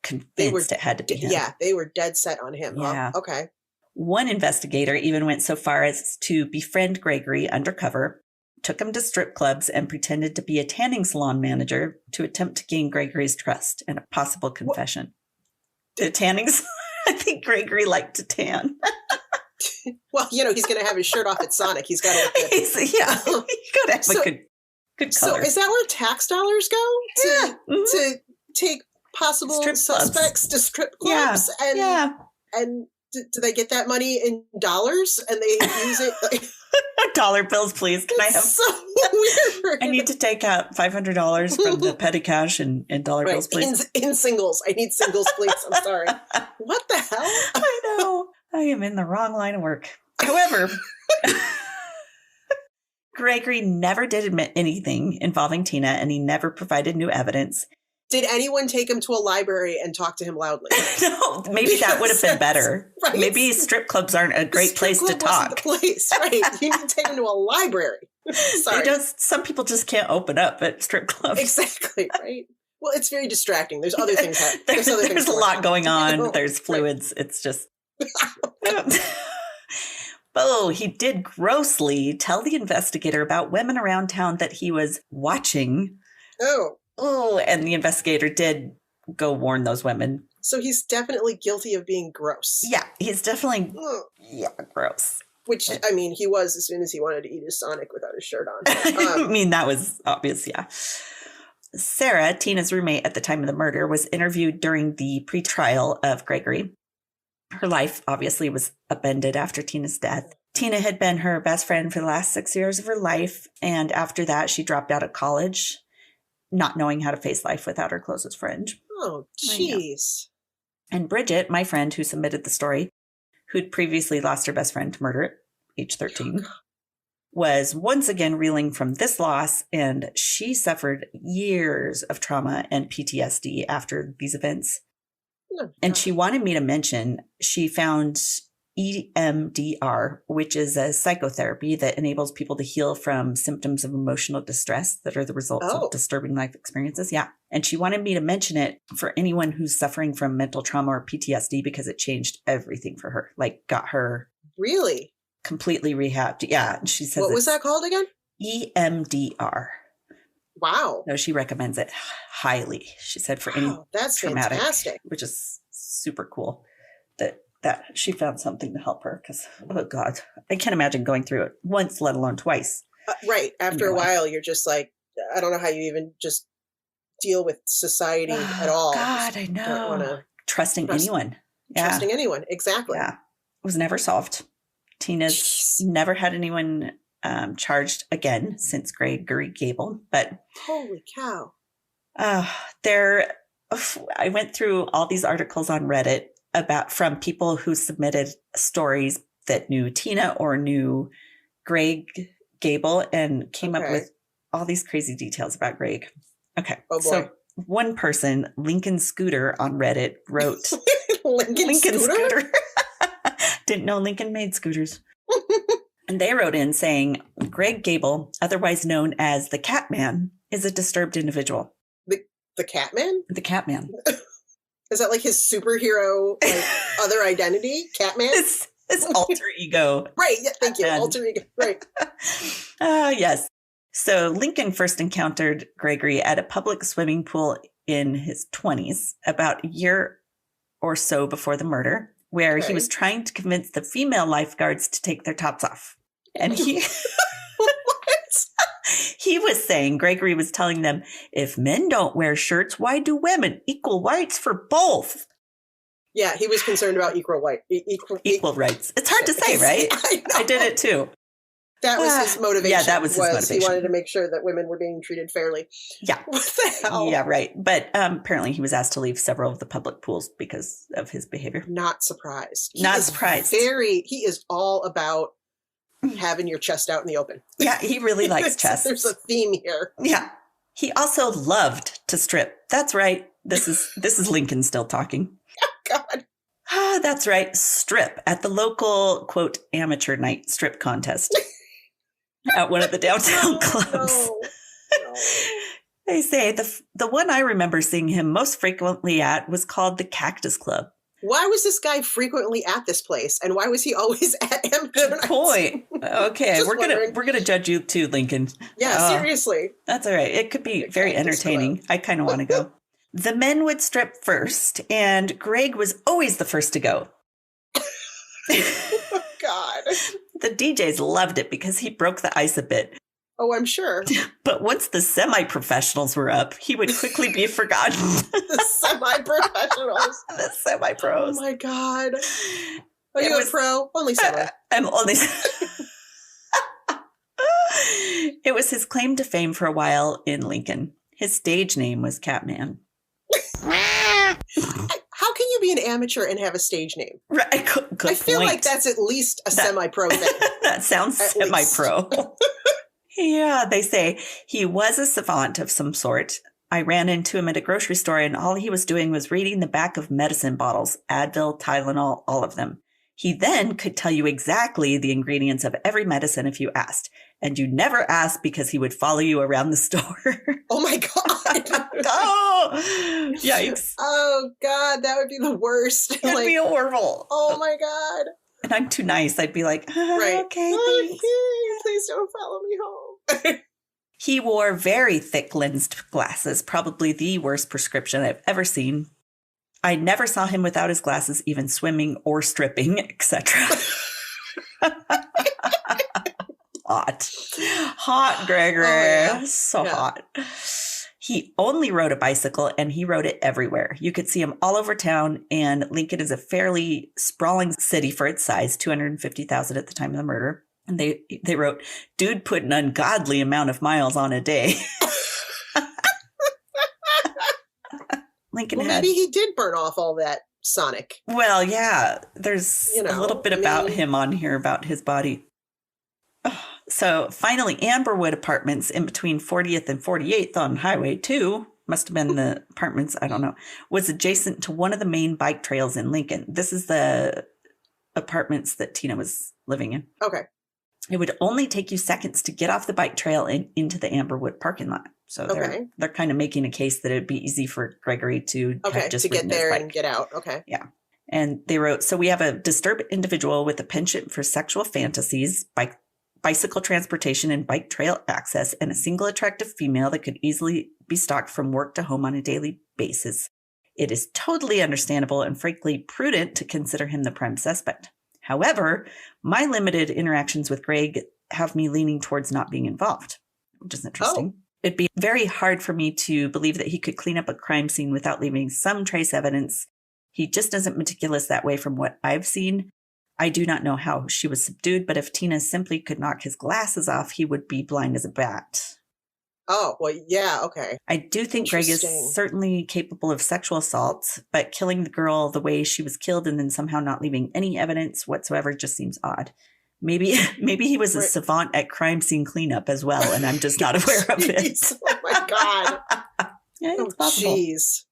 convinced it had to be him. Yeah, they were dead set on him. Yeah. Huh? Okay. One investigator even went so far as to befriend Gregory undercover, took him to strip clubs, and pretended to be a tanning salon manager to attempt to gain Gregory's trust and a possible confession. The tanning salon? I think Gregory liked to tan. Well, he's going to have his shirt off at Sonic. He's got to look good. He's got to have a good color. So is that where tax dollars go? To take possible suspects to strip clubs? And do they get that money in dollars and they use it? Dollar bills, please. Can I have? So weird. I need to take out $500 from the petty cash and dollar bills, please. In singles. I need singles, please. I'm sorry. What the hell? I know. I am in the wrong line of work. However, Gregory never did admit anything involving Tina, and he never provided new evidence. Did anyone take him to a library and talk to him loudly? No, maybe that would have been better. Right. Maybe strip clubs aren't a great place to talk. The place, right? You need to take him to a library. Sorry. Some people just can't open up at strip clubs. Exactly, right? Well, it's very distracting. There's other things. There's a lot going on. There's fluids. Right. It's just... Oh, he did grossly tell the investigator about women around town that he was watching. Oh, and the investigator did go warn those women. So he's definitely guilty of being gross. Yeah, he's definitely gross. Which, I mean, he was as soon as he wanted to eat his Sonic without his shirt on. I mean, that was obvious, yeah. Sarah, Tina's roommate at the time of the murder, was interviewed during the pretrial of Gregory. Her life obviously was upended after Tina's death. Tina had been her best friend for the last 6 years of her life, and after that, she dropped out of college, not knowing how to face life without her closest friend. Oh, jeez. And Bridget, my friend who submitted the story, who'd previously lost her best friend to murder at age 13, was once again reeling from this loss, and she suffered years of trauma and PTSD after these events. And she wanted me to mention she found EMDR, which is a psychotherapy that enables people to heal from symptoms of emotional distress that are the results of disturbing life experiences. Yeah. And she wanted me to mention it for anyone who's suffering from mental trauma or PTSD because it changed everything for her, like got her really completely rehabbed. Yeah. And she says, what was that called again? EMDR. Wow. No, she recommends it highly. She said for any that's traumatic, fantastic. which is super cool that she found something to help her because, oh God, I can't imagine going through it once, let alone twice. Right. After a while, you're just like, I don't know how you even just deal with society at all. God, I know. Don't want to trusting anyone. Yeah. Trusting anyone. Exactly. Yeah. It was never solved. Tina's never had anyone charged again since Gregory Gable, but holy cow. I went through all these articles on Reddit from people who submitted stories that knew Tina or knew Greg Gable and came up with all these crazy details about Greg. Okay. Oh boy. So one person, Lincoln Scooter on Reddit, wrote Lincoln Scooter? Didn't know Lincoln made scooters. And they wrote in saying, Greg Gable, otherwise known as the Catman, is a disturbed individual. The Catman? The Catman. Is that like his superhero other identity? Catman? His alter ego. Right. Yeah, thank you. Alter ego. Right. Yes. So Lincoln first encountered Gregory at a public swimming pool in his 20s, about a year or so before the murder, where he was trying to convince the female lifeguards to take their tops off. And he he was saying, Gregory was telling them, if men don't wear shirts, why do women? Equal rights for both. Yeah, he was concerned about equal rights. It's hard to say, right? I did it too. That was his motivation. Yeah, that was his motivation. He wanted to make sure that women were being treated fairly. Yeah. What the hell? Yeah, right. But apparently he was asked to leave several of the public pools because of his behavior. Not surprised. He is all about having your chest out in the open. Yeah, he really likes chest. There's a theme here. Yeah. He also loved to strip. That's right. This is Lincoln still talking. Oh, God. Ah, that's right. Strip at the local, quote, amateur night strip contest at one of the downtown clubs. No. They say the one I remember seeing him most frequently at was called the Cactus Club. Why was this guy frequently at this place, and why was he always at amateur nights? Good point. Okay, we're gonna judge you too, Lincoln. Yeah, seriously. That's all right. It could be very entertaining. I kind of want to go. The men would strip first, and Greg was always the first to go. Oh, God. The DJs loved it because he broke the ice a bit. Oh, I'm sure. But once the semi-professionals were up, he would quickly be forgotten. The semi-professionals. The semi-pros. Oh, my God. Are you a pro? Only semi. I'm only... It was his claim to fame for a while in Lincoln. His stage name was Catman. How can you be an amateur and have a stage name? Right. Good I feel point. like that's at least a semi-pro thing. That sounds semi-pro. Yeah, they say he was a savant of some sort. I ran into him at a grocery store and all he was doing was reading the back of medicine bottles, Advil, Tylenol, all of them. He then could tell you exactly the ingredients of every medicine if you asked. And you never asked because he would follow you around the store. Oh, my God. Oh, yikes. Oh, God, that would be the worst. That'd be horrible. Oh, my God. And I'm too nice. I'd be like, okay, thanks. Please don't follow me home. He wore very thick lensed glasses, probably the worst prescription I've ever seen. I never saw him without his glasses, even swimming or stripping, etc. Hot, Gregory. Oh, yeah. So hot. He only rode a bicycle and he rode it everywhere. You could see him all over town, and Lincoln is a fairly sprawling city for its size, 250,000 at the time of the murder. And they wrote, dude put an ungodly amount of miles on a day. Lincoln maybe he did burn off all that Sonic. Well, yeah, there's a little bit about him on here, about his body. So finally, Amberwood Apartments in between 40th and 48th on Highway 2, must have been the apartments, I don't know, was adjacent to one of the main bike trails in Lincoln. This is the apartments that Tina was living in. Okay. It would only take you seconds to get off the bike trail and into the Amberwood parking lot. So they're kind of making a case that it'd be easy for Gregory to have just to get there and get out. Okay. Yeah. And they wrote, so we have a disturbed individual with a penchant for sexual fantasies, bike bicycle transportation and bike trail access, and a single attractive female that could easily be stalked from work to home on a daily basis, it is totally understandable and frankly prudent to consider him the prime suspect. However, my limited interactions with Greg have me leaning towards not being involved, which is interesting. It'd be very hard for me to believe that he could clean up a crime scene without leaving some trace evidence. He just isn't meticulous that way from what I've seen. I do not know how she was subdued, but if Tina simply could knock his glasses off, he would be blind as a bat. Oh, well, yeah, okay. I do think Greg is certainly capable of sexual assault, but killing the girl the way she was killed and then somehow not leaving any evidence whatsoever just seems odd. Maybe he was a savant at crime scene cleanup as well, and I'm just not aware of it. Oh my God. Yeah, it's possible. Jeez.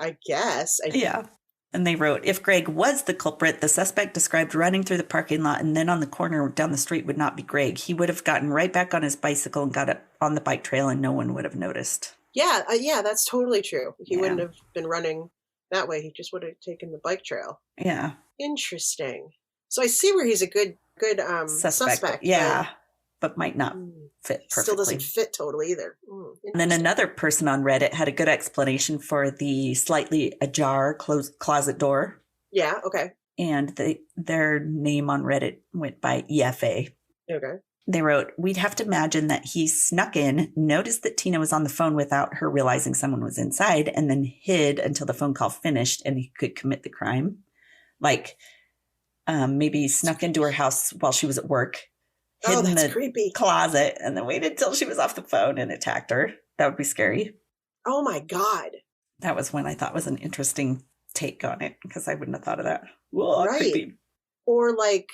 I guess. Yeah. And they wrote, if Greg was the culprit, the suspect described running through the parking lot and then on the corner down the street would not be Greg. He would have gotten right back on his bicycle and got up on the bike trail and no one would have noticed. Yeah, that's totally true. He wouldn't have been running that way. He just would have taken the bike trail. Yeah. Interesting. So I see where he's a good suspect. Yeah, but might not fit perfectly. Still doesn't fit totally either. And then another person on Reddit had a good explanation for the slightly ajar closet door. Yeah, okay. And their name on Reddit went by EFA. Okay. They wrote, we'd have to imagine that he snuck in, noticed that Tina was on the phone without her realizing someone was inside, and then hid until the phone call finished and he could commit the crime. Like, maybe snuck into her house while she was at work, hid in the creepy closet, and then waited till she was off the phone and attacked her. That would be scary. Oh my God. That was one I thought was an interesting take on it, because I wouldn't have thought of that. Whoa, right. Creepy. Or like,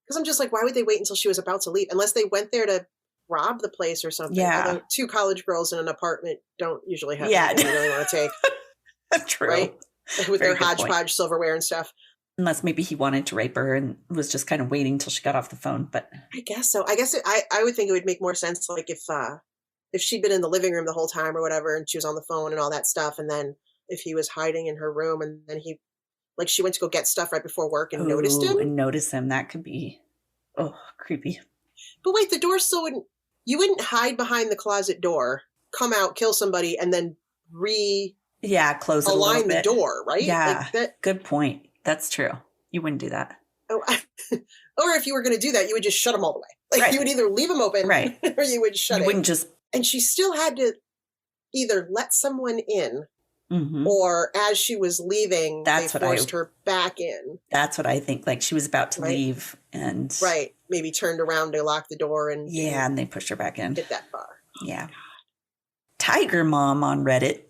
because I'm just like, why would they wait until she was about to leave? Unless they went there to rob the place or something. Yeah. Although 2 college girls in an apartment don't usually have anything they really want to take. True. Right? With Very their hodgepodge silverware and stuff. Unless maybe he wanted to rape her and was just kind of waiting till she got off the phone. But I guess so. I guess I would think it would make more sense, like if she'd been in the living room the whole time or whatever, and she was on the phone and all that stuff, and then if he was hiding in her room, and then she went to go get stuff right before work and noticed him. That could be creepy. But wait, the door you wouldn't hide behind the closet door, come out, kill somebody, and then close it align the door, right? Yeah, like good point. That's true. You wouldn't do that. Oh, or if you were going to do that, you would just shut them all the way. Like you would either leave them open, right, or you would shut. You wouldn't just. And she still had to either let someone in, or as she was leaving, they forced her back in. That's what I think. Like she was about to leave, and maybe turned around to lock the door, and and they pushed her back in. Get that far. Yeah. Tiger Mom on Reddit.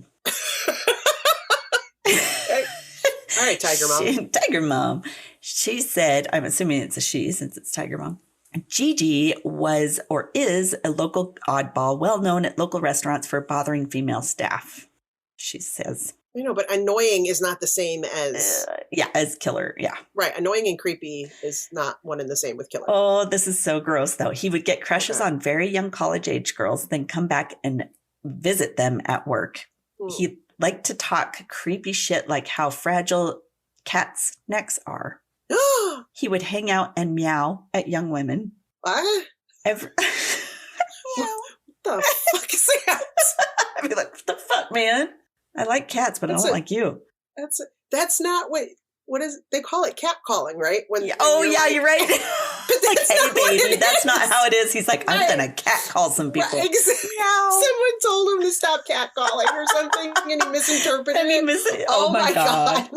All right, Tiger Mom. She said, I'm assuming it's a she since it's Tiger Mom. Gigi was or is a local oddball, well known at local restaurants for bothering female staff. She says. But annoying is not the same as... as killer, yeah. Right, annoying and creepy is not one and the same with killer. Oh, this is so gross, though. He would get crushes on very young college-age girls, then come back and visit them at work. He liked to talk creepy shit like how fragile cats' necks are. He would hang out and meow at young women. What? Meow. What the fuck is that? I'd be like, what the fuck, man? I like cats, but I don't like you. That's not what is they call it cat calling, right? When you're right. Like, hey baby, that's not how it is. He's like, I'm gonna cat call some people. Right, exactly. Someone told him to stop cat calling or something, and he misinterpreted it. Oh my god.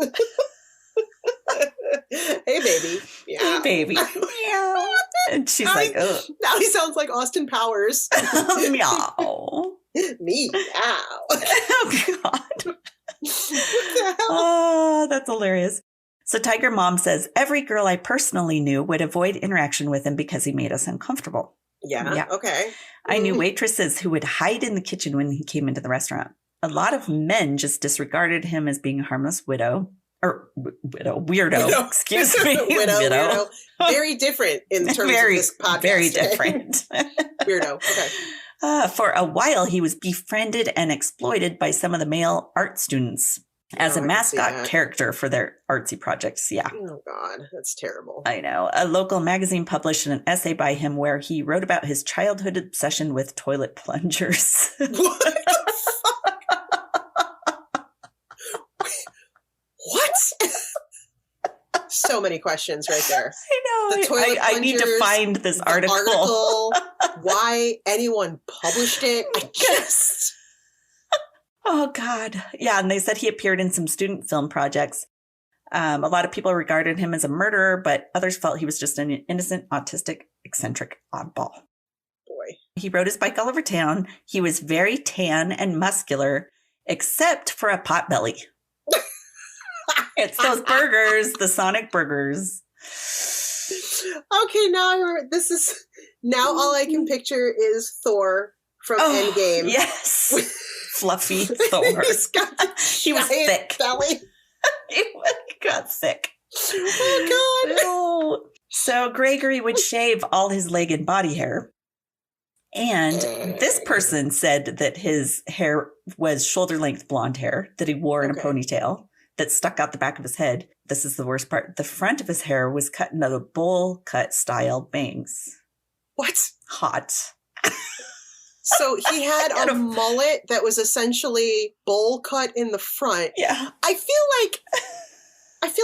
Hey baby. Yeah. Hey baby. Meow. And she's like, ugh. Now he sounds like Austin Powers. Meow. Meow. Oh god. What the hell? Oh, that's hilarious. So Tiger Mom says, every girl I personally knew would avoid interaction with him because he made us uncomfortable. Yeah. Okay. I knew waitresses who would hide in the kitchen when he came into the restaurant. A lot of men just disregarded him as being a harmless weirdo. Excuse me. Weirdo. Very different in terms of this podcast. Very different. Weirdo. Okay. For a while, he was befriended and exploited by some of the male art students. as a mascot character for their artsy projects. Yeah. Oh, God. That's terrible. I know. A local magazine published an essay by him where he wrote about his childhood obsession with toilet plungers. What the fuck? What? So many questions right there. I know. I need to find this article. Why anyone published it. I just... Oh, God. Yeah. And they said he appeared in some student film projects. A lot of people regarded him as a murderer, but others felt he was just an innocent, autistic, eccentric oddball. Boy. He rode his bike all over town. He was very tan and muscular, except for a pot belly. It's those burgers, the Sonic burgers. Okay, now I remember. Now all I can picture is Thor from Endgame. Yes. Fluffy Thor. He was thick. Belly. He got thick. Oh, God. No. So Gregory would shave all his leg and body hair. And this person said that his hair was shoulder-length blonde hair that he wore in a ponytail that stuck out the back of his head. This is the worst part. The front of his hair was cut into bowl cut style bangs. What? Hot. So he had a mullet that was essentially bowl cut in the front. Yeah. I feel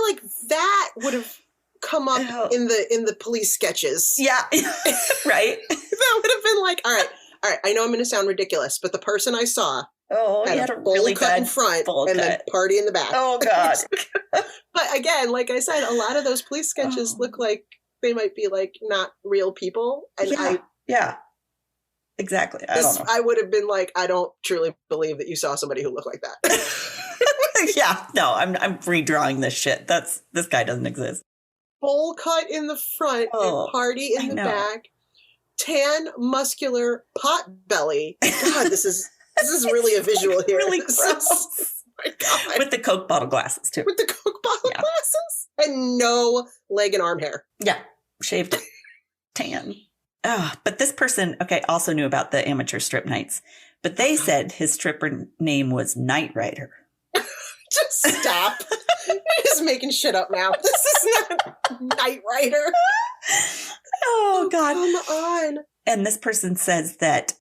like that would have come up in the police sketches. Yeah. Right. That would have been like, all right. I know I'm going to sound ridiculous, but the person I saw had a bowl really cut in front and then party in the back. Oh, God. But again, like I said, a lot of those police sketches look like they might be like not real people. And yeah. Exactly. I don't know. I would have been like, I don't truly believe that you saw somebody who looked like that. Yeah. No, I'm redrawing this shit. This guy doesn't exist. Bowl cut in the front and party in the back. Tan, muscular, pot belly. God, this is really a visual here. Really gross. My God. With the Coke bottle glasses too. With the Coke bottle glasses and no leg and arm hair. Yeah, shaved tan. But this person, also knew about the amateur strip nights. But they said his stripper name was Night Rider. Just stop. You're just making shit up now. This is not Night Rider. Oh, God. Come on. And this person says that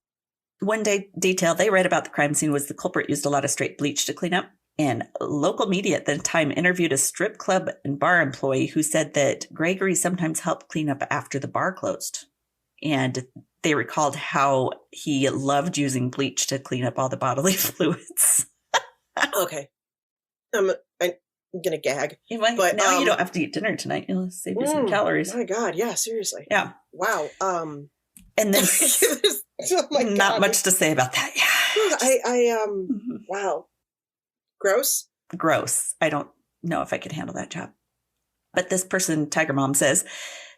one detail they read about the crime scene was the culprit used a lot of straight bleach to clean up. And local media at the time interviewed a strip club and bar employee who said that Gregory sometimes helped clean up after the bar closed. And they recalled how he loved using bleach to clean up all the bodily fluids. Okay. I'm going to gag. But now you don't have to eat dinner tonight. You'll save you some calories. My God. Yeah, seriously. Yeah. Wow. And then not much to say about that. Yeah. Wow. Gross. I don't know if I could handle that job. But this person, Tiger Mom, says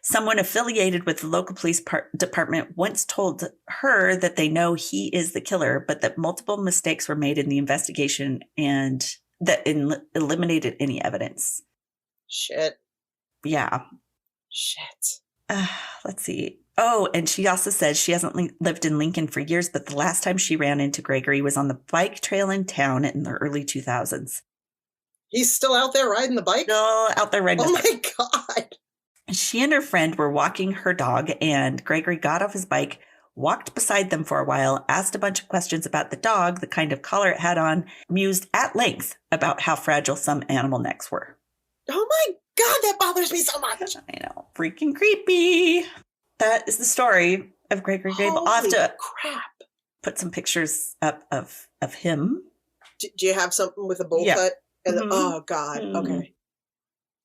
someone affiliated with the local police department once told her that they know he is the killer, but that multiple mistakes were made in the investigation and that eliminated any evidence. Shit. Yeah. Shit. Let's see. Oh, and she also says she hasn't lived in Lincoln for years, but the last time she ran into Gregory was on the bike trail in town in the early 2000s. He's still out there riding the bike? Still out there riding the bike. Oh, my God. She and her friend were walking her dog, and Gregory got off his bike, walked beside them for a while, asked a bunch of questions about the dog, the kind of collar it had on, mused at length about how fragile some animal necks were. Oh, my God, that bothers me so much. I know. Freaking creepy. That is the story of Gregory Grable. I'll have to put some pictures up of him. Do you have something with a bowl cut? And oh, God. Okay.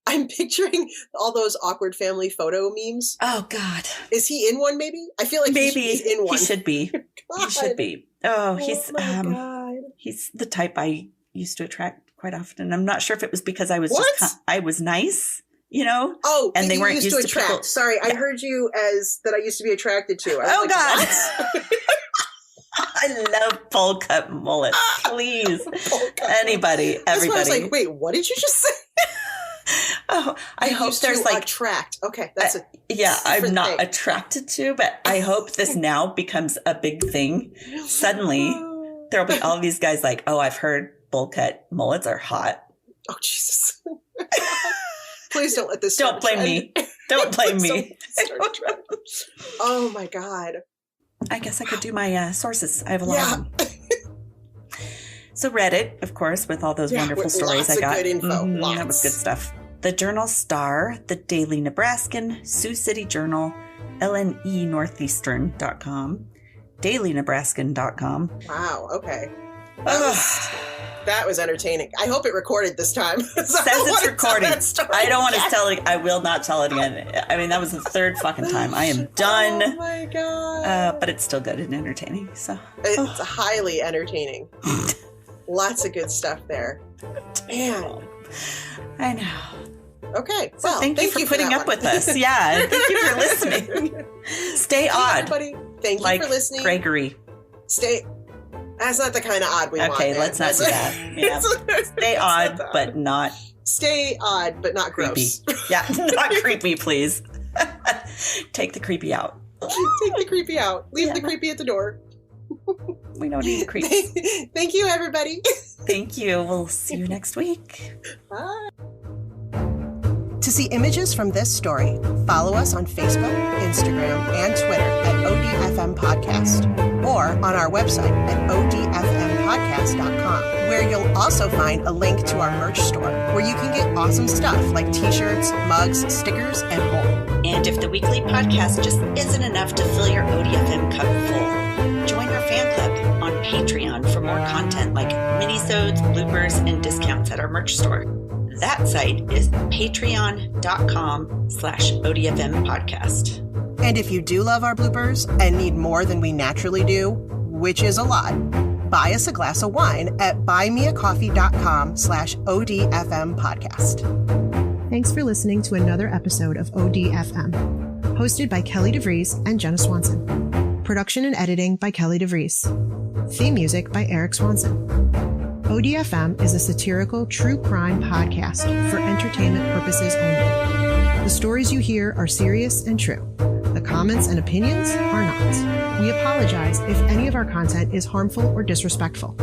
I'm picturing all those awkward family photo memes. Oh, God. Is he in one, maybe? I feel like he's in one. He should be. He should be. Oh, God. He's the type I used to attract quite often. I'm not sure if it was because I was I was nice, you know? Oh, and they weren't used to attract. People. Sorry, I heard you as that I used to be attracted to. God. I love bowl cut mullets. Please. Anybody, everybody. That's why I was like, wait, what did you just say? Oh, I hope there's like attract. Okay, that's I'm not attracted to, but I hope this now becomes a big thing. Suddenly, there'll be all these guys like, oh, I've heard bowl cut mullets are hot. Oh, Jesus. Please don't let this Don't blame me. Don't blame me. Oh, my God. I guess I could do my sources. I have a lot of them. So Reddit, of course, with all those wonderful stories I got. Lots of good info. That was good stuff. The Journal Star, the Daily Nebraskan, Sioux City Journal, LNENortheastern.com, DailyNebraskan.com. Wow, okay. That was entertaining. I hope it recorded this time. It says it's recording. I don't want to tell it. I will not tell it again. I mean, that was the third fucking time. I am done. Oh my God. But it's still good and entertaining. So it's highly entertaining. Lots of good stuff there. Man. I know. Okay. So well, thank you for putting up with us. Yeah. And thank you for listening. Stay odd. Everybody. Thank you for listening. Gregory. That's not the kind of odd we want. Okay, let's not do that. Yeah. Stay odd, but not. Stay odd, but not creepy. Gross. Yeah, not creepy, please. Take the creepy out. Take the creepy out. Leave the creepy at the door. We don't need creeps. Thank you, everybody. Thank you. We'll see you next week. Bye. To see images from this story, follow us on Facebook, Instagram, and Twitter at ODFM Podcast, or on our website at odfmpodcast.com, where you'll also find a link to our merch store, where you can get awesome stuff like t-shirts, mugs, stickers, and more. And if the weekly podcast just isn't enough to fill your ODFM cup full, join our fan club on Patreon for more content like minisodes, bloopers, and discounts at our merch store. That site is patreon.com/ODFM podcast. And if you do love our bloopers and need more than we naturally do, which is a lot, buy us a glass of wine at buymeacoffee.com/ODFM podcast. Thanks for listening to another episode of ODFM, hosted by Kelly DeVries and Jenna Swanson. Production and editing by Kelly DeVries. Theme music by Eric Swanson. ODFM is a satirical true crime podcast for entertainment purposes only. The stories you hear are serious and true. The comments and opinions are not. We apologize if any of our content is harmful or disrespectful.